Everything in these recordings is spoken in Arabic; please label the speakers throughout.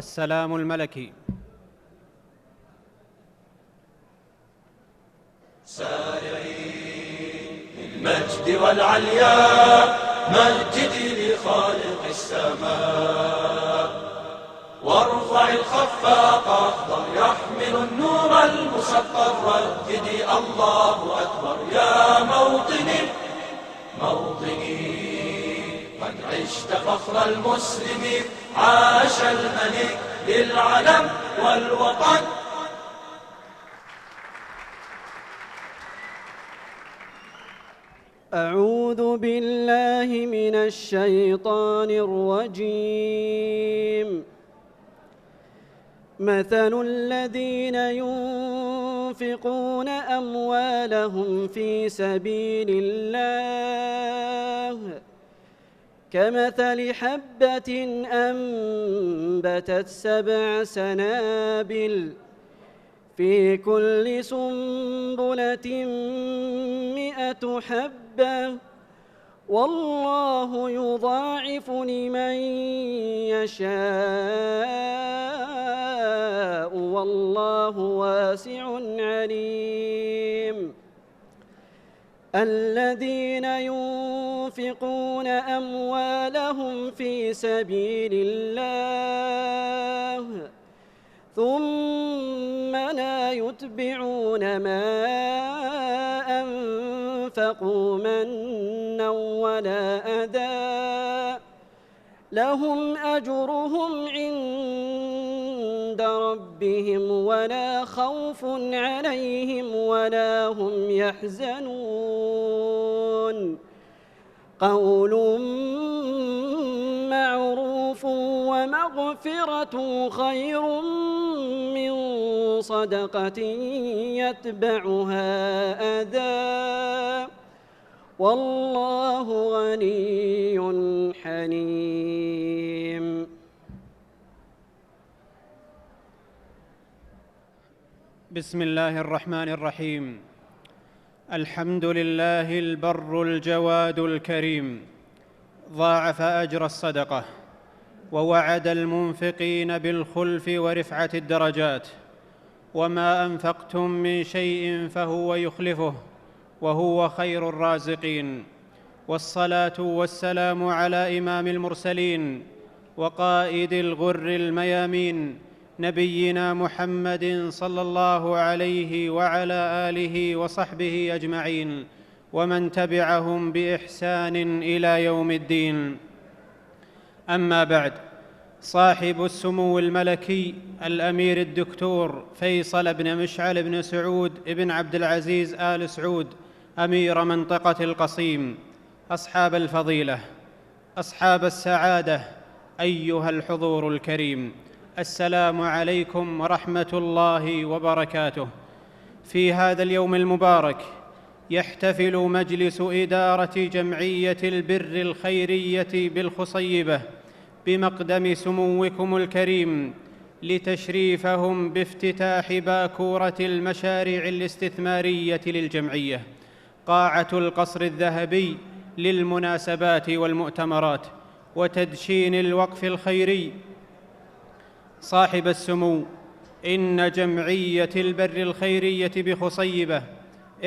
Speaker 1: السلام الملكي.
Speaker 2: سارعين بالمجد والعلياء، مجدي لخالق السماء، وارفع الخفاق أخضر يحمل النور المسطر، رددي الله أكبر يا موطني موطني، قد عشت فخر المسلمين، عاش الملك للعلم والوطن.
Speaker 3: أعوذ بالله من الشيطان الرجيم. مثل الذين ينفقون أموالهم في سبيل الله كمثل حبة أنبتت 7 سنابل في كل سنبلة 100 حبة، والله يضاعف لمن يشاء والله واسع عليم. الذين ينفقون أموالهم في سبيل الله ثم لا يتبعون ما أنفقوا منا ولا أذى لهم أجرهم عند ربهم ولا خوف عليهم ولا هم يحزنون. قول معروف ومغفرة خير من صدقة يتبعها أذى، والله غني حليم.
Speaker 1: بسم الله الرحمن الرحيم. الحمد لله البر الجواد الكريم، ضاعف أجر الصدقة ووعد المنفقين بالخلف ورفعة الدرجات، وما أنفقتم من شيء فهو يخلفه وهو خير الرازقين. والصلاة والسلام على إمام المرسلين وقائد الغر الميامين، نبينا محمد صلى الله عليه وعلى آله وصحبه أجمعين، ومن تبعهم بإحسان إلى يوم الدين. أما بعد، صاحب السمو الملكي الأمير الدكتور فيصل بن مشعل بن سعود بن عبد العزيز آل سعود، أمير منطقة القصيم، أصحاب الفضيلة، أصحاب السعادة، أيها الحضور الكريم، السلام عليكم ورحمة الله وبركاته. في هذا اليوم المبارك يحتفل مجلس إدارة جمعية البر الخيرية بالخصيبة بمقدم سموكم الكريم لتشريفهم بافتتاح باكورة المشاريع الاستثمارية للجمعية، قاعة القصر الذهبي للمناسبات والمؤتمرات، وتدشين الوقف الخيري. صاحب السمو، إن جمعية البر الخيرية بخصيبة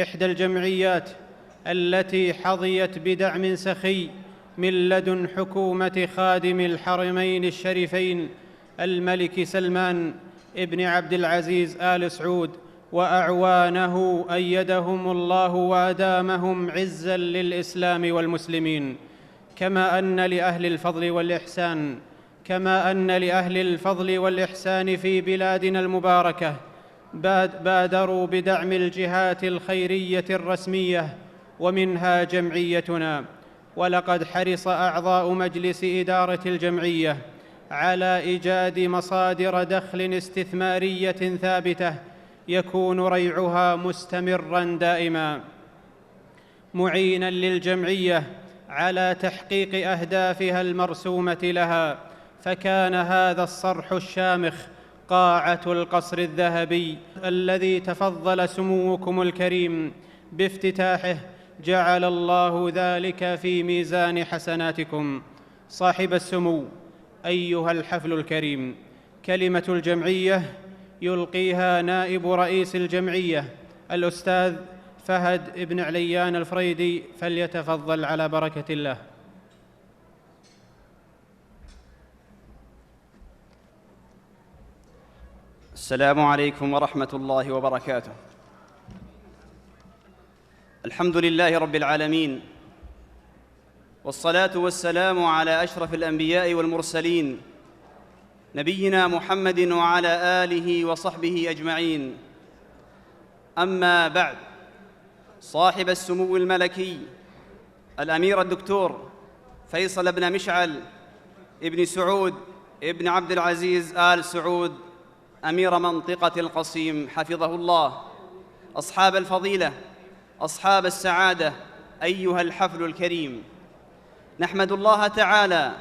Speaker 1: إحدى الجمعيات التي حظيت بدعم سخي من لدن حكومة خادم الحرمين الشريفين الملك سلمان ابن عبد العزيز آل سعود وأعوانه، أيدهم الله وأدامهم عزاً للإسلام والمسلمين. كما أن لأهل الفضل والإحسان في بلادنا المباركة بادروا بدعم الجهات الخيرية الرسمية، ومنها جمعيتنا. ولقد حرص أعضاء مجلس إدارة الجمعية على إيجاد مصادر دخل استثمارية ثابتة يكون ريعها مستمراً دائماً، معيناً للجمعية على تحقيق أهدافها المرسومة لها. فكان هذا الصرح الشامخ قاعة القصر الذهبي الذي تفضل سموكم الكريم بافتتاحه، جعل الله ذلك في ميزان حسناتكم. صاحب السمو، أيها الحفل الكريم، كلمة الجمعية يلقيها نائب رئيس الجمعية الأستاذ فهد بن عليان الفريدي، فليتفضل على بركة الله.
Speaker 4: السلام عليكم ورحمة الله وبركاته. الحمد لله رب العالمين، والصلاة والسلام على أشرف الأنبياء والمرسلين نبينا محمد وعلى آله وصحبه أجمعين. أما بعد، صاحب السمو الملكي الأمير الدكتور فيصل بن مشعل ابن سعود ابن عبد العزيز آل سعود أمير منطقة القصيم حفظه الله، أصحاب الفضيلة، أصحاب السعادة، أيها الحفل الكريم، نحمد الله تعالى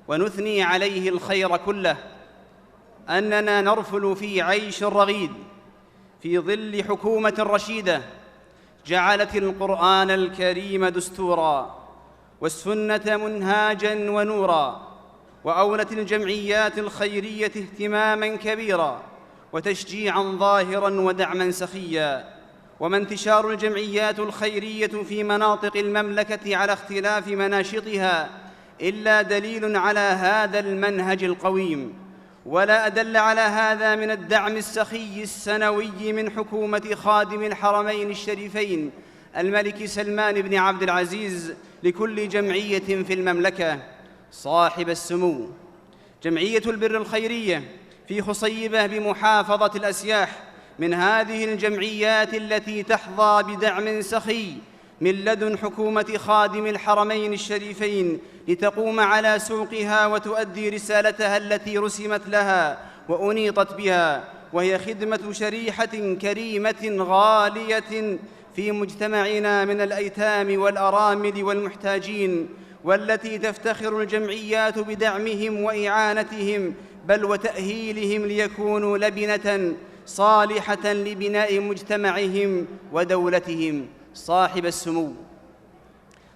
Speaker 4: ونثني عليه الخير كله أننا نرفل في عيش رغيد في ظل حكومة رشيدة جعلت القرآن الكريم دستورا والسنة منهاجا ونورا، وأولت الجمعيات الخيرية اهتماما كبيرا وتشجيعا ظاهرا ودعما سخيا. وما انتشار الجمعيات الخيرية في مناطق المملكة على اختلاف مناشطها إلا دليل على هذا المنهج القويم، ولا أدل على هذا من الدعم السخي السنوي من حكومة خادم الحرمين الشريفين الملك سلمان بن عبد العزيز لكل جمعية في المملكة. صاحب السمو جمعية البر الخيرية في خصيبة بمحافظة الأسياح من هذه الجمعيات التي تحظى بدعم سخي من لدن حكومة خادم الحرمين الشريفين لتقوم على سوقها وتؤدي رسالتها التي رسمت لها وأنيطت بها، وهي خدمة شريحة كريمة غالية في مجتمعنا من الأيتام والأرامل والمحتاجين، والتي تفتخر الجمعيات بدعمهم وإعانتهم بل وتأهيلهم ليكونوا لبنة صالحة لبناء مجتمعهم ودولتهم. صاحب السمو،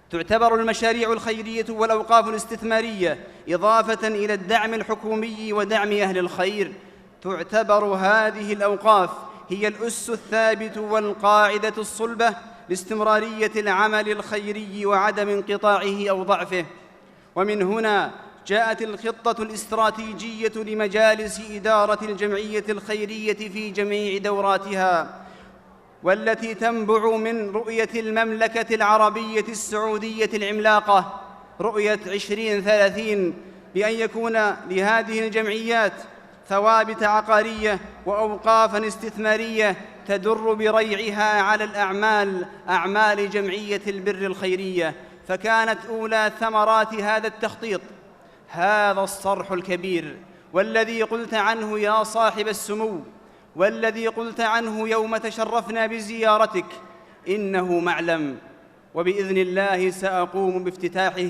Speaker 4: تعتبر المشاريع الخيرية والأوقاف الاستثمارية إضافة إلى الدعم الحكومي ودعم أهل الخير، تعتبر هذه الأوقاف هي الأس الثابت والقاعدة الصلبة لاستمرارية العمل الخيري وعدم انقطاعه أو ضعفه. ومن هنا جاءت الخطة الاستراتيجية لمجالس إدارة الجمعية الخيرية في جميع دوراتها، والتي تنبع من رؤية المملكة العربية السعودية العملاقة رؤية 2030، بأن يكون لهذه الجمعيات ثوابت عقارية وأوقافاً استثمارية تدر بريعها على أعمال جمعية البر الخيرية. فكانت أولى ثمرات هذا التخطيط هذا الصرح الكبير، والذي قلت عنه يا صاحب السمو، والذي قلت عنه يوم تشرفنا بزيارتك، إنه معلم، وبإذن الله سأقوم بافتتاحه.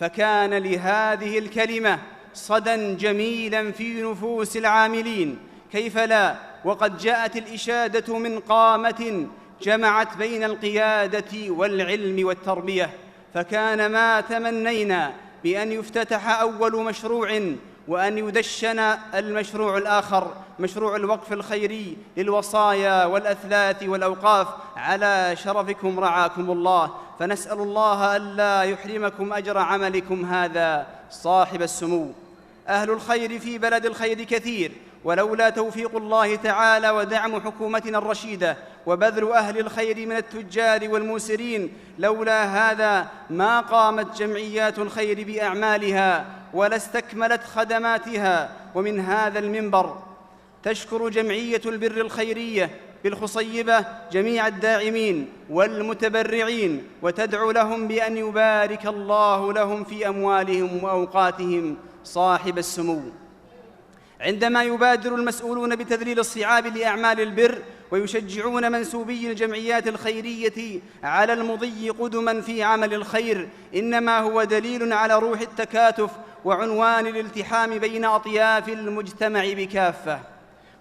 Speaker 4: فكان لهذه الكلمة صدى جميلا في نفوس العاملين، كيف لا، وقد جاءت الإشادة من قامة جمعت بين القيادة والعلم والتربية. فكان ما تمنينا بأن يفتتح أول مشروع وأن يدشن المشروع الآخر، مشروع الوقف الخيري للوصايا والأثلاث والأوقاف، على شرفكم رعاكم الله، فنسأل الله ألا يحرمكم أجر عملكم هذا. صاحب السمو، أهل الخير في بلد الخير كثير، ولولا توفيق الله تعالى ودعم حكومتنا الرشيدة وبذل أهل الخير من التجار والموسرين، لولا هذا ما قامت جمعيات الخير بأعمالها ولا استكملت خدماتها. ومن هذا المنبر تشكر جمعية البر الخيرية بالخصيبة جميع الداعمين والمتبرعين، وتدعو لهم بأن يبارك الله لهم في أموالهم وأوقاتهم. صاحب السمو، عندما يبادر المسؤولون بتذليل الصعاب لأعمال البر ويشجعون منسوبي الجمعيات الخيرية على المضي قدما في عمل الخير، إنما هو دليل على روح التكاتف وعنوان الالتحام بين أطياف المجتمع بكافة.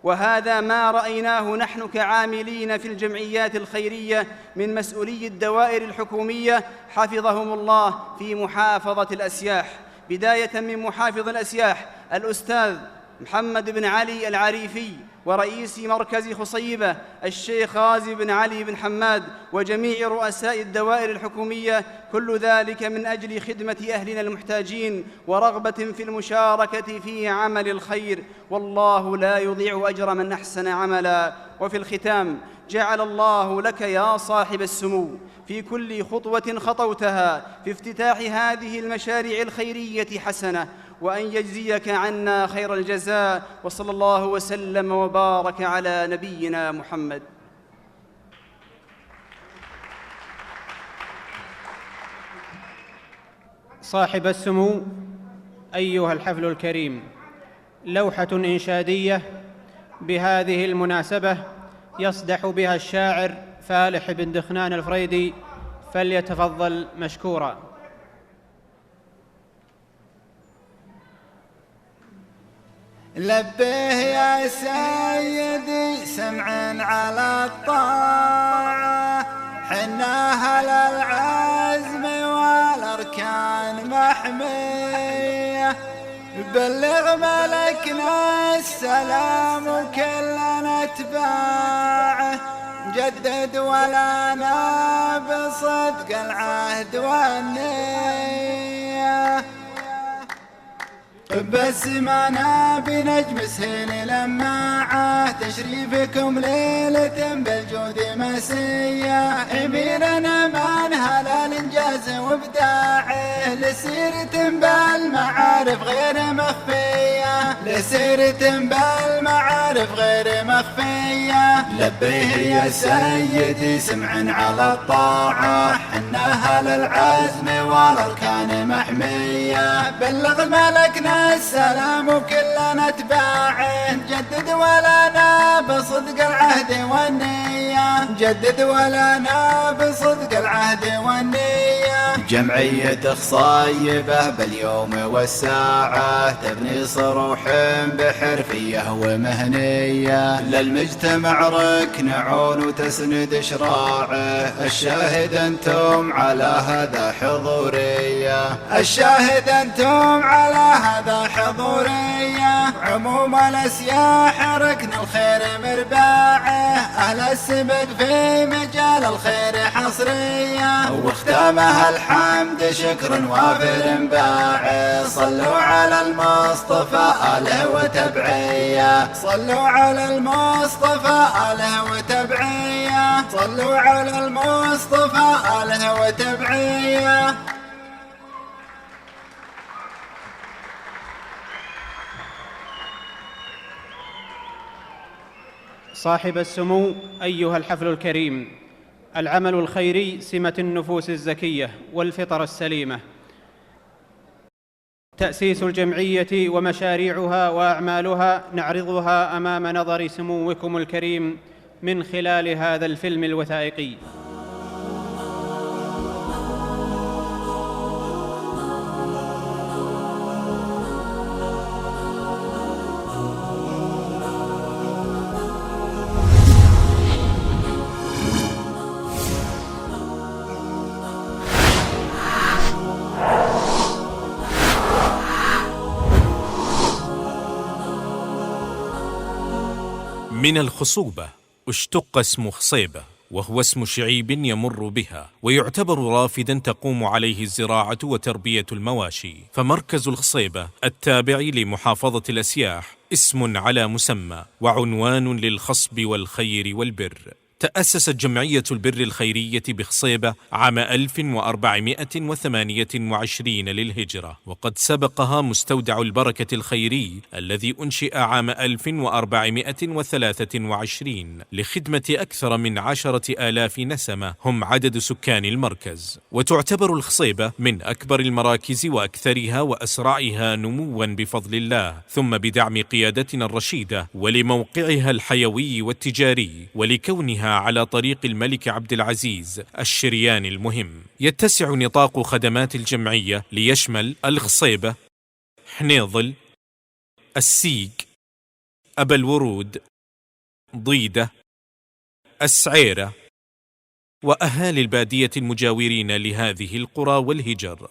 Speaker 4: وهذا ما رأيناه نحن كعاملين في الجمعيات الخيرية من مسؤولي الدوائر الحكومية حفظهم الله في محافظة الأسياح، بداية من محافظ الأسياح الأستاذ محمد بن علي العريفي، ورئيس مركز خصيبة الشيخ غازي بن علي بن حماد، وجميع رؤساء الدوائر الحكومية، كل ذلك من أجل خدمة أهلنا المحتاجين ورغبة في المشاركة في عمل الخير، والله لا يضيع أجر من أحسن عملا. وفي الختام، جعل الله لك يا صاحب السمو في كل خطوة خطوتها في افتتاح هذه المشاريع الخيرية حسنة، وأن يجزيك عنا خير الجزاء، وصلى الله وسلم وبارك على نبينا محمد.
Speaker 1: صاحب السمو أيها الحفل الكريم، لوحة إنشادية بهذه المناسبة يصدح بها الشاعر فالح بن دخنان الفريدي، فليتفضل مشكورا.
Speaker 5: لبيه يا سيدي سمعا على الطاعة، حنا أهل العزم والأركان محمية، بلغ ملكنا السلام وكلنا اتباعه، جدد ولنا بصدق العهد والنية، بسمعنا بنجم سهيل لماعة، تشريفكم ليلة بالجود مسية، أميرنا منهل الإنجاز وإبداعه، لسيرة بالمعارف غير مخفية، لسيرة بالمعارف غير مخفية. لبيه يا سيدي سمعا على الطاعة، حنا أهل العزم والأركان محمية، بلغ ملكنا السلام وكلنا اتباعه، جدد ولنا بصدق العهد والنية، جدد ولنا بصدق العهد والنية. جمعية خصيبة باليوم والساعة، تبني صروح بحرفية ومهنية، للمجتمع ركن عون وتسند إشراعه، الشاهد أنتم على هذا حضورية، الشاهد أنتم على هذا حضورية. عموم الأسياح ركن الخير مرباعه، أهل السبق في مجال الخير حصرية، واختامها الحمد شكر وافر باعه، صلوا على المصطفى آله وتبعيه، صلوا على المصطفى آله وتبعيه، صلوا على المصطفى آله وتبعيه.
Speaker 1: صاحب السمو أيها الحفل الكريم، العمل الخيري سمة النفوس الزكية والفطر السليمة. تأسيس الجمعية ومشاريعها وأعمالها نعرضها أمام نظر سموكم الكريم من خلال هذا الفيلم الوثائقي.
Speaker 6: من الخصوبة اشتق اسم خصيبة، وهو اسم شعيب يمر بها، ويعتبر رافدا تقوم عليه الزراعة وتربية المواشي. فمركز الخصيبة التابع لمحافظة الأسياح اسم على مسمى وعنوان للخصب والخير والبر. تأسست جمعية البر الخيرية بخصيبة عام 1428 للهجرة، وقد سبقها مستودع البركة الخيري الذي أنشئ عام 1423 لخدمة أكثر من 10,000 نسمة هم عدد سكان المركز. وتعتبر الخصيبة من أكبر المراكز وأكثرها وأسرعها نمواً بفضل الله، ثم بدعم قيادتنا الرشيدة ولموقعها الحيوي والتجاري ولكونها على طريق الملك عبد العزيز الشريان المهم. يتسع نطاق خدمات الجمعية ليشمل الخصيبة، حنيظل، السيق، أبا الورود، ضيدة، السعيرة، وأهالي البادية المجاورين لهذه القرى والهجر.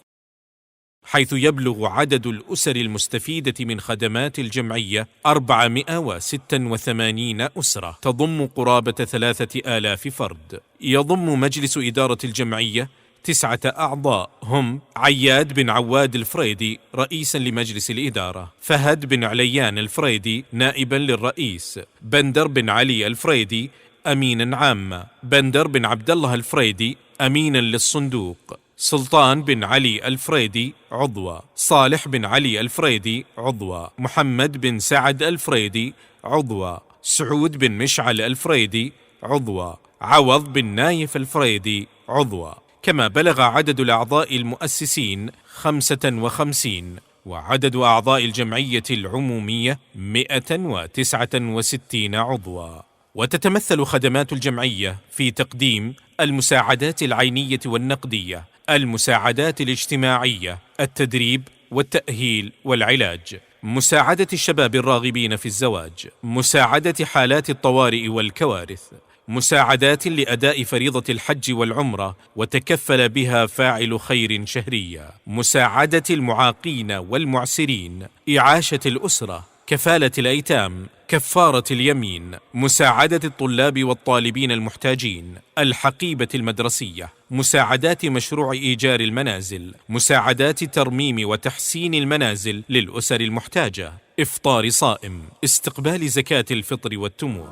Speaker 6: حيث يبلغ عدد الأسر المستفيدة من خدمات الجمعية 486 أسرة، تضم قرابة 3000 فرد. يضم مجلس إدارة الجمعية 9 أعضاء، هم عياد بن عواد الفريدي رئيسا لمجلس الإدارة، فهد بن عليان الفريدي نائبا للرئيس، بندر بن علي الفريدي أمينا عاما، بندر بن عبد الله الفريدي أمينا للصندوق، سلطان بن علي الفريدي عضوا، صالح بن علي الفريدي عضوا، محمد بن سعد الفريدي عضوا، سعود بن مشعل الفريدي عضوا، عوض بن نايف الفريدي عضوا. كما بلغ عدد الأعضاء المؤسسين 55، وعدد أعضاء الجمعية العمومية 169 عضوا. وتتمثل خدمات الجمعية في تقديم المساعدات العينية والنقدية، المساعدات الاجتماعية، التدريب والتأهيل والعلاج، مساعدة الشباب الراغبين في الزواج، مساعدة حالات الطوارئ والكوارث، مساعدات لأداء فريضة الحج والعمرة وتكفل بها فاعل خير شهرية، مساعدة المعاقين والمعسرين، إعاشة الأسرة، كفالة الأيتام، كفارة اليمين، مساعدة الطلاب والطالبين المحتاجين، الحقيبة المدرسية، مساعدات مشروع إيجار المنازل، مساعدات ترميم وتحسين المنازل للأسر المحتاجة، إفطار صائم، استقبال زكاة الفطر والتمور.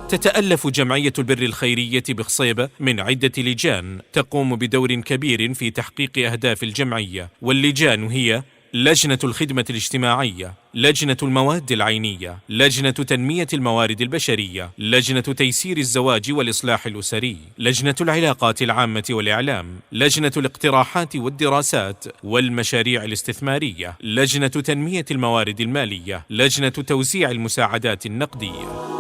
Speaker 6: تتألف جمعية البر الخيرية بخصيبة من عدة لجان تقوم بدور كبير في تحقيق أهداف الجمعية، واللجان هي لجنة الخدمة الاجتماعية، لجنة المواد العينية، لجنة تنمية الموارد البشرية، لجنة تيسير الزواج والإصلاح الأسري، لجنة العلاقات العامة والإعلام، لجنة الاقتراحات والدراسات والمشاريع الاستثمارية، لجنة تنمية الموارد المالية، لجنة توزيع المساعدات النقدية.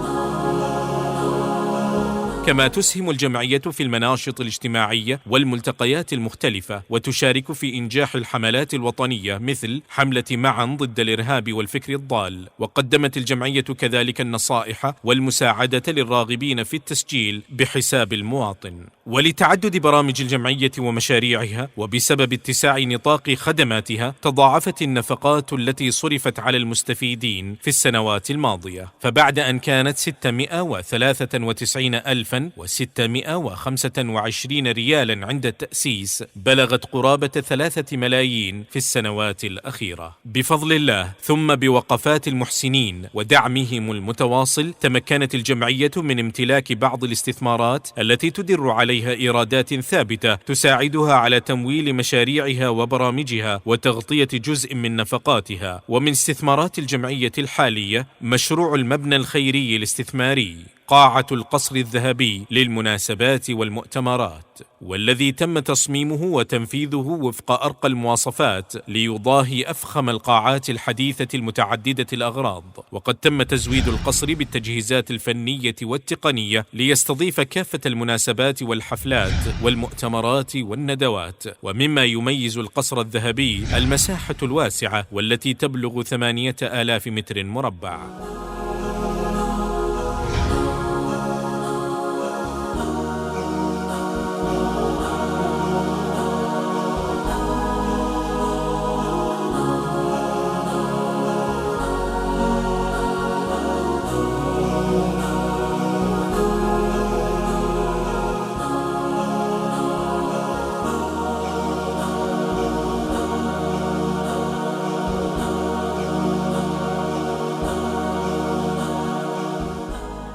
Speaker 6: كما تسهم الجمعية في المناشط الاجتماعية والملتقيات المختلفة، وتشارك في إنجاح الحملات الوطنية مثل حملة معا ضد الإرهاب والفكر الضال. وقدمت الجمعية كذلك النصائح والمساعدة للراغبين في التسجيل بحساب المواطن. ولتعدد برامج الجمعية ومشاريعها وبسبب اتساع نطاق خدماتها، تضاعفت النفقات التي صرفت على المستفيدين في السنوات الماضية، فبعد أن كانت 693,625 ريالا عند التأسيس، بلغت قرابة 3 ملايين في السنوات الأخيرة. بفضل الله ثم بوقفات المحسنين ودعمهم المتواصل، تمكنت الجمعية من امتلاك بعض الاستثمارات التي تدر عليها إيرادات ثابتة تساعدها على تمويل مشاريعها وبرامجها وتغطية جزء من نفقاتها. ومن استثمارات الجمعية الحالية مشروع المبنى الخيري الاستثماري، قاعة القصر الذهبي للمناسبات والمؤتمرات، والذي تم تصميمه وتنفيذه وفق أرقى المواصفات ليضاهي أفخم القاعات الحديثة المتعددة الأغراض. وقد تم تزويد القصر بالتجهيزات الفنية والتقنية ليستضيف كافة المناسبات والحفلات والمؤتمرات والندوات. ومما يميز القصر الذهبي المساحة الواسعة والتي تبلغ 8000 متر مربع.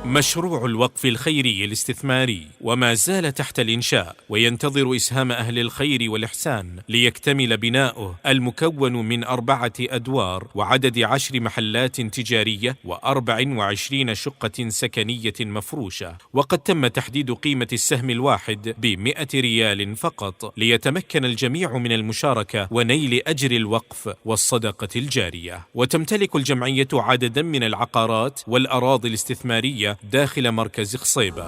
Speaker 6: مشروع الوقف الخيري الاستثماري وما زال تحت الإنشاء، وينتظر إسهام أهل الخير والإحسان ليكتمل بناؤه، المكون من 4 أدوار وعدد 10 محلات تجارية و24 شقة سكنية مفروشة. وقد تم تحديد قيمة السهم الواحد ب100 ريال فقط، ليتمكن الجميع من المشاركة ونيل أجر الوقف والصدقة الجارية. وتمتلك الجمعية عددا من العقارات والأراضي الاستثمارية داخل مركز خصيبة.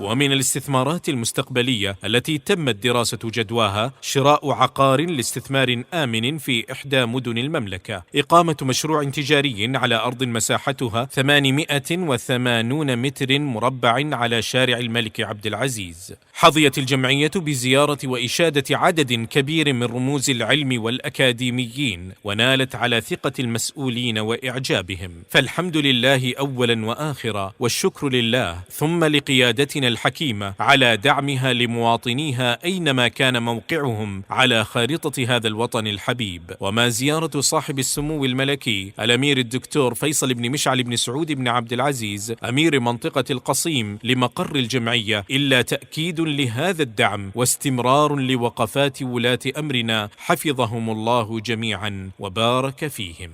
Speaker 6: ومن الاستثمارات المستقبلية التي تمت دراسة جدواها شراء عقار لاستثمار آمن في إحدى مدن المملكة، إقامة مشروع تجاري على أرض مساحتها 880 متر مربع على شارع الملك عبد العزيز. حظيت الجمعية بزيارة وإشادة عدد كبير من رموز العلم والأكاديميين، ونالت على ثقة المسؤولين وإعجابهم، فالحمد لله أولا وآخرا، والشكر لله ثم لقيادتنا الحكيمة على دعمها لمواطنيها أينما كان موقعهم على خارطة هذا الوطن الحبيب. وما زيارة صاحب السمو الملكي الأمير الدكتور فيصل بن مشعل بن سعود بن عبد العزيز أمير منطقة القصيم لمقر الجمعية إلا تأكيد لهذا الدعم واستمرار لوقفات ولاة أمرنا حفظهم الله جميعا وبارك فيهم.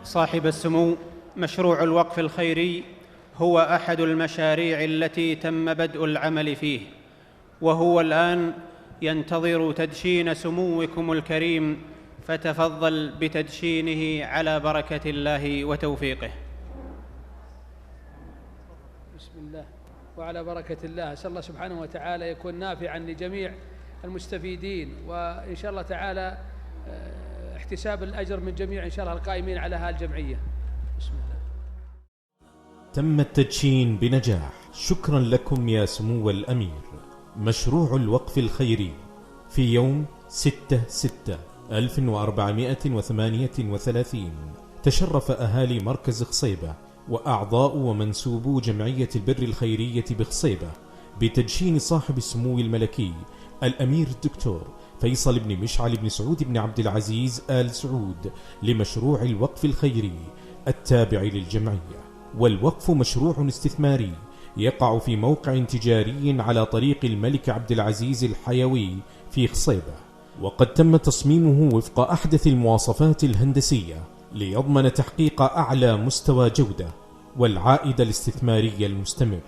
Speaker 1: صاحب السمو، مشروع الوقف الخيري هو أحد المشاريع التي تم بدء العمل فيه، وهو الآن ينتظر تدشين سموكم الكريم، فتفضل بتدشينه على بركة الله وتوفيقه.
Speaker 7: بسم الله وعلى بركة الله. أسأل الله سبحانه وتعالى يكون نافعا لجميع المستفيدين، وإن شاء الله تعالى احتساب الأجر من جميع إن شاء الله القائمين على هالجمعية. بسم الله.
Speaker 8: تم التدشين بنجاح. شكرا لكم يا سمو الأمير. مشروع الوقف الخيري في يوم 6/6/1438 تشرف أهالي مركز خصيبة وأعضاء ومنسوبو جمعية البر الخيرية بخصيبة بتدشين صاحب السمو الملكي الأمير الدكتور فيصل بن مشعل بن سعود بن عبد العزيز آل سعود لمشروع الوقف الخيري التابع للجمعية. والوقف مشروع استثماري يقع في موقع تجاري على طريق الملك عبد العزيز الحيوي في خصيبة، وقد تم تصميمه وفق أحدث المواصفات الهندسية ليضمن تحقيق أعلى مستوى جودة والعائد الاستثماري المستمر.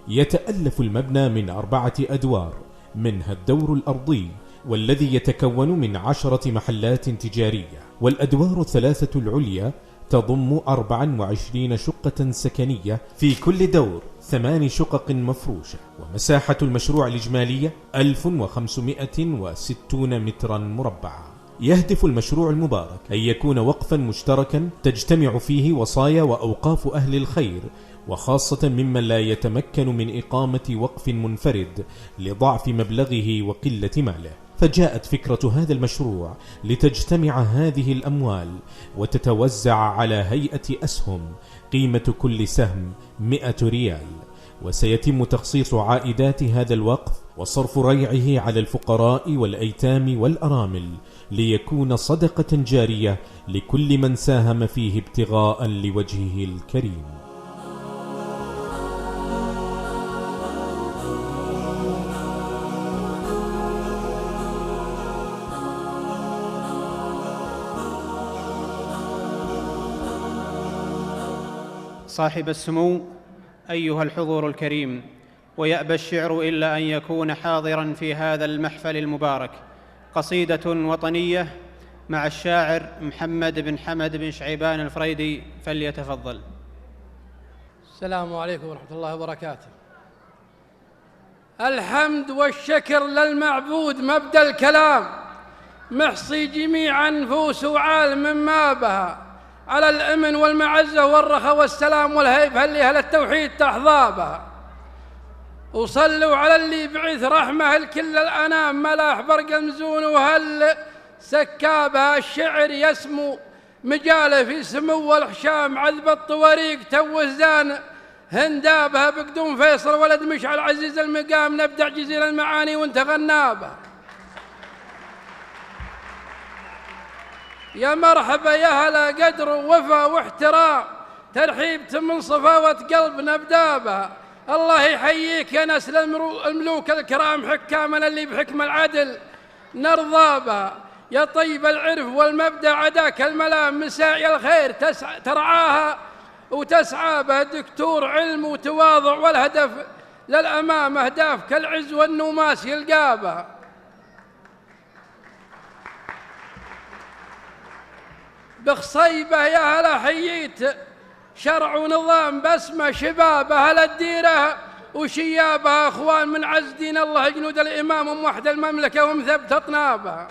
Speaker 8: يتألف المبنى من 4 أدوار، منها الدور الأرضي والذي يتكون من 10 محلات تجارية، والأدوار 3 العليا تضم 24 شقة سكنية، في كل دور 8 شقق مفروشة. ومساحة المشروع الإجمالية 1560 مترا مربعا. يهدف المشروع المبارك أن يكون وقفا مشتركا تجتمع فيه وصايا وأوقاف أهل الخير، وخاصة ممن لا يتمكن من إقامة وقف منفرد لضعف مبلغه وقلة ماله. فجاءت فكرة هذا المشروع لتجتمع هذه الأموال وتتوزع على هيئة أسهم، قيمة كل سهم 100 ريال، وسيتم تخصيص عائدات هذا الوقف وصرف ريعه على الفقراء والأيتام والأرامل، ليكون صدقة جارية لكل من ساهم فيه ابتغاء لوجهه الكريم.
Speaker 1: صاحب السمو، أيها الحضور الكريم، ويأبى الشعر إلا أن يكون حاضراً في هذا المحفل المبارك قصيدة وطنية مع الشاعر محمد بن حمد بن شعيبان الفريدي، فليتفضل.
Speaker 7: السلام عليكم ورحمة الله وبركاته. الحمد والشكر للمعبود مبدأ الكلام، محصي جميع نفوس وعالم ما بها، على الأمن والمعزة والرخاء والسلام والهيبة اللي أهل التوحيد تحظى بها. وصلوا على اللي بعث رحمة لكل الأنام، ملاح برق المزون وهل سكابها الشعر يسمو مجاله في سمو الحشام، عذب الطواريق توزان هندابها بقدوم فيصل ولد مشعل عزيز المقام، نبدع جزيل المعاني وانت غنابه. يا مرحبا يا هلا قدر ووفا واحترام، ترحيب من صفاوة قلب نبدابها. الله يحييك يا نسل الملوك الكرام، حكامنا اللي بحكم العدل نرضابها. يا طيب العرف والمبدأ عداك الملام، مساعي الخير ترعاها وتسعى به، دكتور علم وتواضع والهدف للأمام، أهداف كالعز والنماس يلقابها. بخصيبة يا هلا حييت شرع ونظام بسمة شباب أهل الديرة وشيابها، أخوان من عز دين الله جنود الإمام وموحد المملكة ومثبت أطنابها.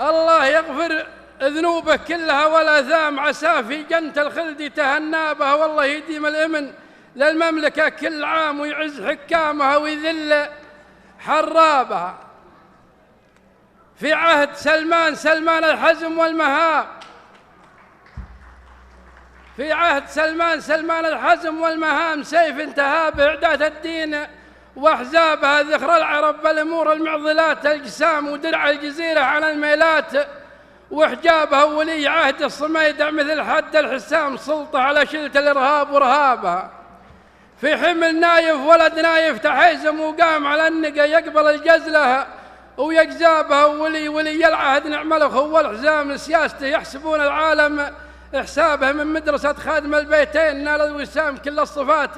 Speaker 7: الله يغفر ذنوبه كلها والآثام، عساه في جنة الخلد تهنى بها، والله يديم الأمن للمملكة كل عام ويعز حكامها ويذل حرابها. في عهد سلمان الحزم والمهاب، في عهد سلمان الحزم والمهام، سيف انتهى بإعداد الدين وأحزابها، ذكر العرب بالأمور المعضلات الجسام، ودرع الجزيرة على الميلات وحجابها، ولي عهد الصميدع مثل حد الحسام، سلطة على شلة الإرهاب ورهابها. في حمل نايف ولد نايف تحيزم وقام على النقا، يقبل الجزلة ويجزابها، ولي العهد نعم الأخوة الحزام، سياسته يحسبون العالم حسابه، من مدرسة خادم البيتين نال الوسام، كل الصفات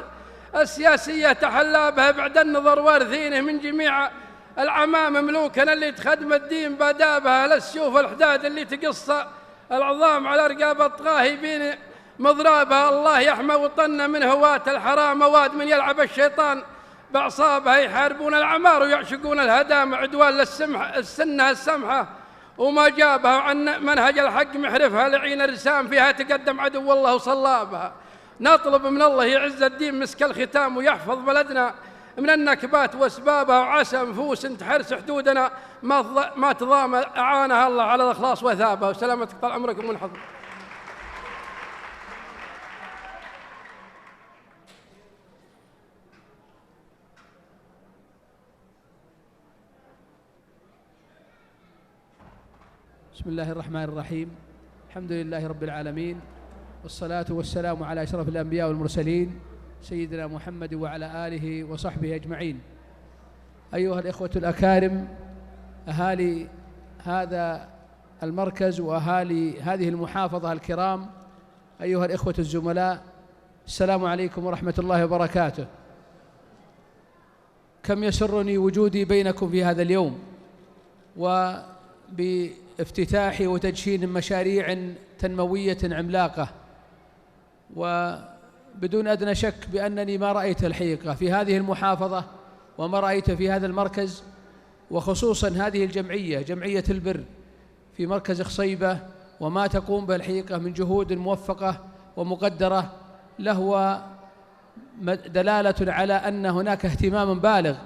Speaker 7: السياسية تحلى بها، بعد النظر وارثينه من جميع العمام، ملوكنا اللي تخدم الدين بادابها، للسيوف الحداد اللي تقص العظام على رقاب الطغاهبين مضرابها. الله يحمى وطننا من هواة الحرام، مواد من يلعب الشيطان بأعصابها، يحاربون العمار ويعشقون الهدام، عدوان السنة السمحة وما جابها، وعن منهج الحق محرفها، لعين الرسام فيها تقدم عدو الله وصلابها. نطلب من الله يعز الدين مسك الختام، ويحفظ بلدنا من النكبات واسبابها، وعسى نفوس تحرس حدودنا ما تضام اعانها الله على الاخلاص وثابها. وسلامتك طال عمركم ونحفظ. بسم الله الرحمن الرحيم، الحمد لله رب العالمين، والصلاة والسلام على أشرف الأنبياء والمرسلين سيدنا محمد وعلى آله وصحبه أجمعين. أيها الإخوة الأكارم، أهالي هذا المركز وأهالي هذه المحافظة الكرام، أيها الإخوة الزملاء، السلام عليكم ورحمة الله وبركاته. كم يسرني وجودي بينكم في هذا اليوم، وبافتتاح وتدشين مشاريع تنموية عملاقة، وبدون أدنى شك بأنني ما رأيت الحقيقة في هذه المحافظة وما رأيت في هذا المركز، وخصوصا هذه الجمعية، جمعية البر في مركز خصيبة، وما تقوم به الحقيقة من جهود موفقة ومقدرة، له دلالة على أن هناك اهتمام بالغ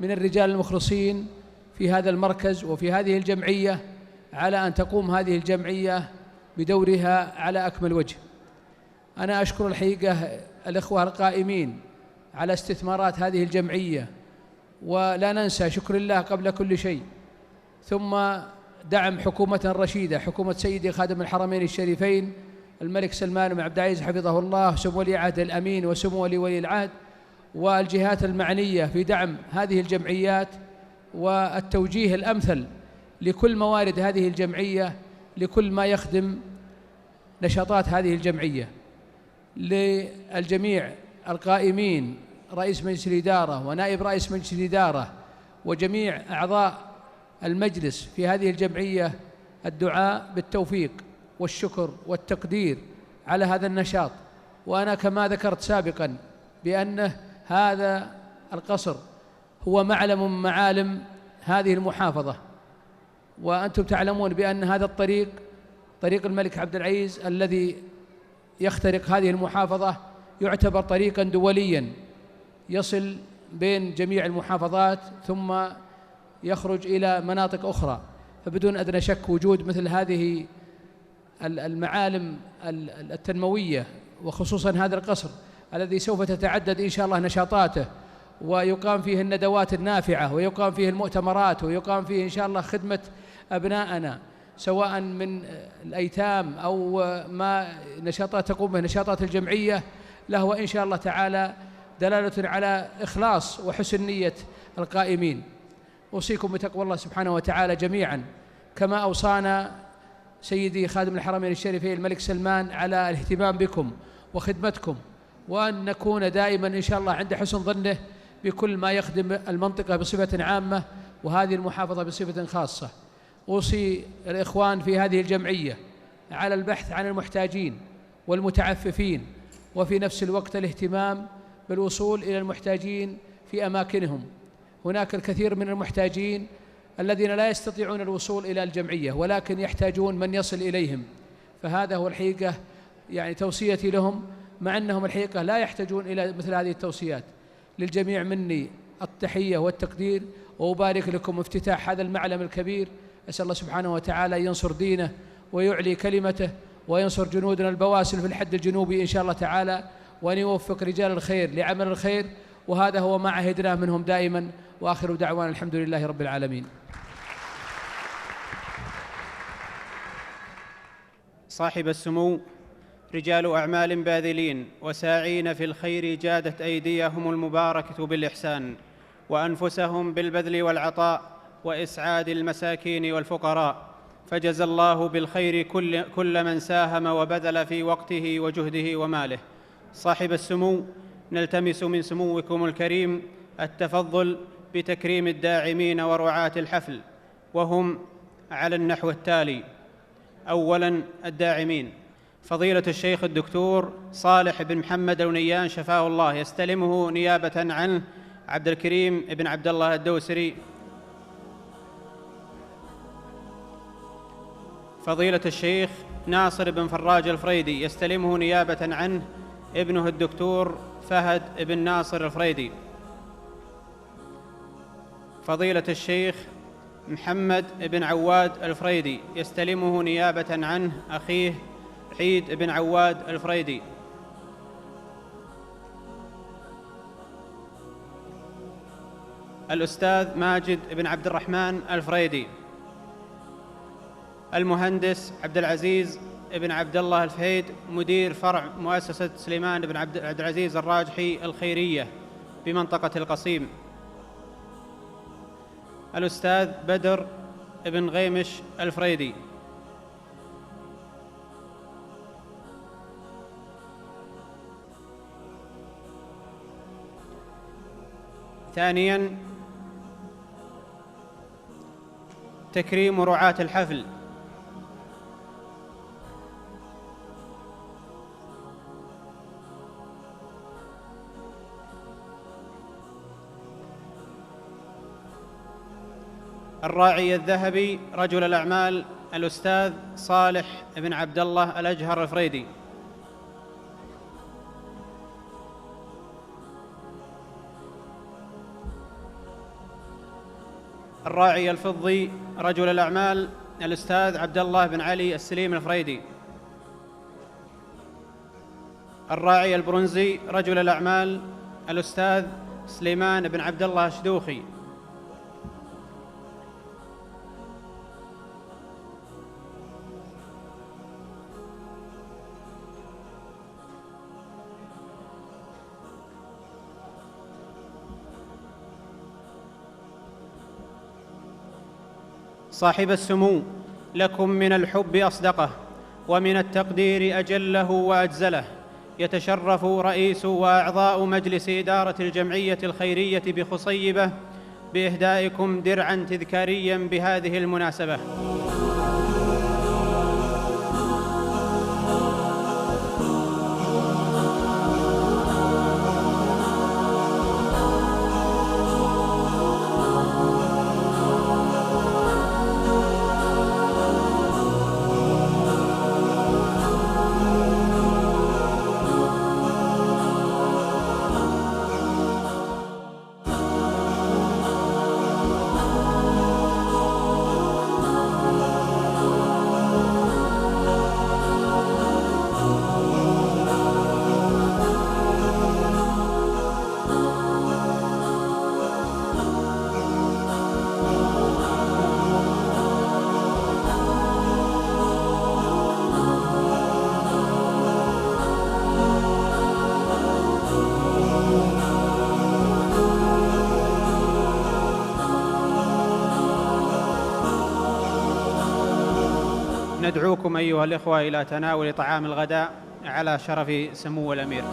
Speaker 7: من الرجال المخلصين في هذا المركز وفي هذه الجمعية على أن تقوم هذه الجمعية بدورها على أكمل وجه. أنا أشكر الحقيقة الإخوة القائمين على استثمارات هذه الجمعية، ولا ننسى شكر الله قبل كل شيء، ثم دعم حكومة رشيدة، حكومة سيدي خادم الحرمين الشريفين الملك سلمان بن عبد العزيز حفظه الله، سمو ولي عهد الأمين وسمو ولي العهد، والجهات المعنية في دعم هذه الجمعيات والتوجيه الأمثل لكل موارد هذه الجمعية، لكل ما يخدم نشاطات هذه الجمعية. للجميع القائمين، رئيس مجلس الإدارة ونائب رئيس مجلس الإدارة وجميع أعضاء المجلس في هذه الجمعية، الدعاء بالتوفيق والشكر والتقدير على هذا النشاط. وأنا كما ذكرت سابقا بأن هذا القصر هو معلم من معالم هذه المحافظة، وأنتم تعلمون بأن هذا الطريق، طريق الملك عبد العزيز الذي يخترق هذه المحافظة، يعتبر طريقا دوليا يصل بين جميع المحافظات ثم يخرج إلى مناطق أخرى. فبدون أدنى شك وجود مثل هذه المعالم التنموية، وخصوصا هذا القصر الذي سوف تتعدد إن شاء الله نشاطاته، ويقام فيه الندوات النافعة، ويقام فيه المؤتمرات، ويقام فيه إن شاء الله خدمة أبنائنا سواء من الأيتام أو ما نشاطات تقوم به نشاطات الجمعية، له إن شاء الله تعالى دلالة على إخلاص وحسن نية القائمين. أوصيكم بتقوى الله سبحانه وتعالى جميعا، كما أوصانا سيدي خادم الحرمين الشريفين الملك سلمان على الاهتمام بكم وخدمتكم، وأن نكون دائما إن شاء الله عند حسن ظنه بكل ما يخدم المنطقة بصفة عامة وهذه المحافظة بصفة خاصة. أوصي الإخوان في هذه الجمعية على البحث عن المحتاجين والمتعففين، وفي نفس الوقت الاهتمام بالوصول إلى المحتاجين في أماكنهم. هناك الكثير من المحتاجين الذين لا يستطيعون الوصول إلى الجمعية ولكن يحتاجون من يصل إليهم، فهذا هو الحقيقة يعني توصيتي لهم، مع أنهم الحقيقة لا يحتاجون إلى مثل هذه التوصيات. للجميع مني التحية والتقدير، وأبارك لكم افتتاح هذا المعلم الكبير. أسأل الله سبحانه وتعالى ينصر دينه ويعلي كلمته، وينصر جنودنا البواسل في الحد الجنوبي إن شاء الله تعالى، وأن يوفق رجال الخير لعمل الخير، وهذا هو ما عهدناه منهم دائما. وآخر دعوانا الحمد لله رب العالمين.
Speaker 1: صاحب السمو، رجال أعمال باذلين وساعين في الخير جادت أيديهم المباركة بالإحسان، وأنفسهم بالبذل والعطاء وإسعاد المساكين والفقراء، فجزى الله بالخير كل من ساهم وبذل في وقته وجهده وماله. صاحب السمو، نلتمس من سموكم الكريم التفضل بتكريم الداعمين ورعاة الحفل، وهم على النحو التالي: أولاً الداعمين، فضيلة الشيخ الدكتور صالح بن محمد الونيان شفاه الله، يستلمه نيابة عنه عبد الكريم بن عبد الله الدوسري. فضيلة الشيخ ناصر بن فراج الفريدي، يستلمه نيابة عنه ابنه الدكتور فهد بن ناصر الفريدي. فضيلة الشيخ محمد بن عواد الفريدي، يستلمه نيابة عنه أخيه عيد بن عواد الفريدي. الأستاذ ماجد بن عبد الرحمن الفريدي. المهندس عبد العزيز بن عبد الله الفهيد، مدير فرع مؤسسة سليمان بن عبد العزيز الراجحي الخيرية بمنطقة القصيم. الأستاذ بدر بن غيمش الفريدي. ثانياً تكريم رعاة الحفل. الراعي الذهبي رجل الأعمال الأستاذ صالح بن عبد الله الأجهر الفريدي. الراعي الفضي رجل الأعمال الأستاذ عبد الله بن علي السليم الفريدي. الراعي البرونزي رجل الأعمال الأستاذ سليمان بن عبد الله الشدوخي. صاحب السمو، لكم من الحب أصدقه ومن التقدير أجله وأجزله. يتشرف رئيس وأعضاء مجلس إدارة الجمعية الخيرية بخصيبة بإهدائكم درعاً تذكارياً بهذه المناسبة. ندعوكم أيها الإخوة إلى تناول طعام الغداء على شرف سمو الأمير.